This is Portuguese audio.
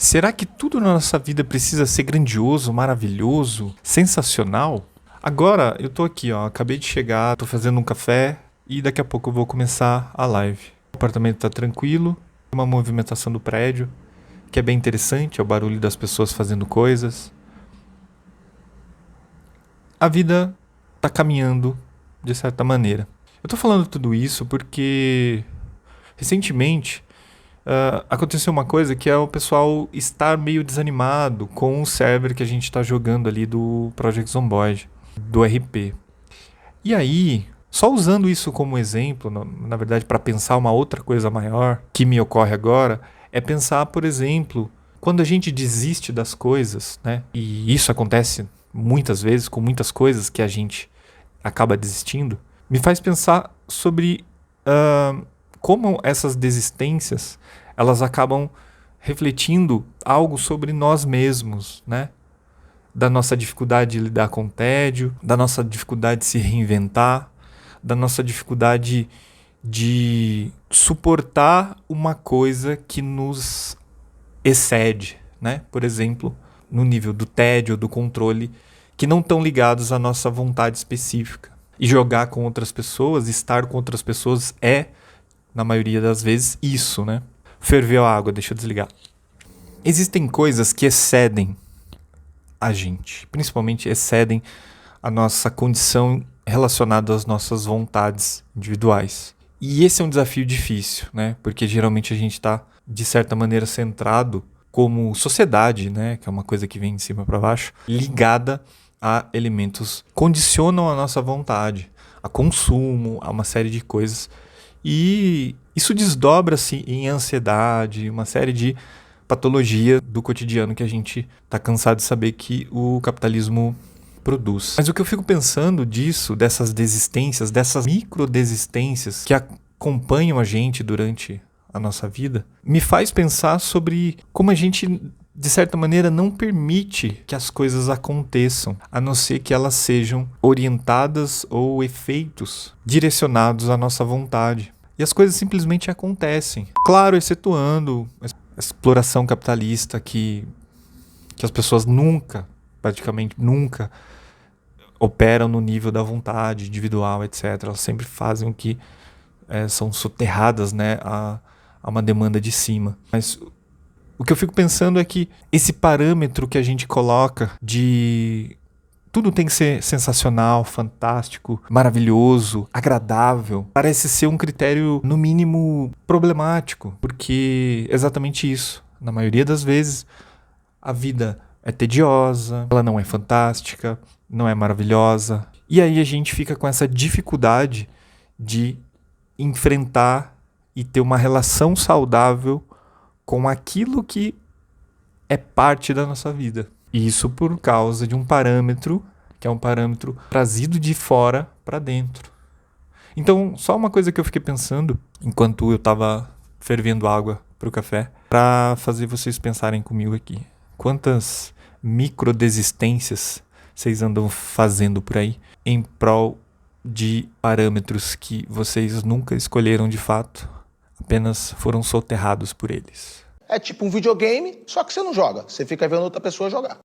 Será que tudo na nossa vida precisa ser grandioso, maravilhoso, sensacional? Agora eu tô aqui, ó, acabei de chegar, tô fazendo um café e daqui a pouco eu vou começar a live. O apartamento tá tranquilo, uma movimentação do prédio, que é bem interessante, é o barulho das pessoas fazendo coisas. A vida tá caminhando de certa maneira. Eu tô falando tudo isso porque recentemente aconteceu uma coisa que é o pessoal estar meio desanimado com o server que a gente está jogando ali do Project Zomboid, do RP. E aí, só usando isso como exemplo, na verdade, para pensar uma outra coisa maior que me ocorre agora, é pensar, por exemplo, quando a gente desiste das coisas, né? E isso acontece muitas vezes com muitas coisas que a gente acaba desistindo, me faz pensar sobre como essas desistências elas acabam refletindo algo sobre nós mesmos, né? Da nossa dificuldade de lidar com o tédio, da nossa dificuldade de se reinventar, da nossa dificuldade de suportar uma coisa que nos excede, né? Por exemplo, no nível do tédio, do controle, que não estão ligados à nossa vontade específica. E jogar com outras pessoas, estar com outras pessoas é, na maioria das vezes, isso, né? Ferveu a água, deixa eu desligar. Existem coisas que excedem a gente, principalmente excedem a nossa condição relacionada às nossas vontades individuais. E esse é um desafio difícil, né? Porque geralmente a gente está, de certa maneira, centrado como sociedade, né? Que é uma coisa que vem de cima para baixo, ligada a elementos que condicionam a nossa vontade, a consumo, a uma série de coisas. E isso desdobra-se em ansiedade, uma série de patologia do cotidiano que a gente está cansado de saber que o capitalismo produz. Mas o que eu fico pensando disso, dessas desistências, dessas microdesistências que acompanham a gente durante a nossa vida, me faz pensar sobre como a gente, de certa maneira, não permite que as coisas aconteçam, a não ser que elas sejam orientadas ou efeitos direcionados à nossa vontade. E as coisas simplesmente acontecem. Claro, excetuando a exploração capitalista que as pessoas nunca, praticamente nunca, operam no nível da vontade individual, etc. Elas sempre fazem o que são soterradas, né, a uma demanda de cima. Mas o que eu fico pensando é que esse parâmetro que a gente coloca de tudo tem que ser sensacional, fantástico, maravilhoso, agradável, parece ser um critério, no mínimo, problemático, porque é exatamente isso. Na maioria das vezes, a vida é tediosa, ela não é fantástica, não é maravilhosa, e aí a gente fica com essa dificuldade de enfrentar e ter uma relação saudável com aquilo que é parte da nossa vida. Isso por causa de um parâmetro, que é um parâmetro trazido de fora para dentro. Então, só uma coisa que eu fiquei pensando, enquanto eu estava fervendo água para o café, para fazer vocês pensarem comigo aqui. Quantas microdesistências vocês andam fazendo por aí em prol de parâmetros que vocês nunca escolheram de fato, apenas foram soterrados por eles? É tipo um videogame, só que você não joga. Você fica vendo outra pessoa jogar.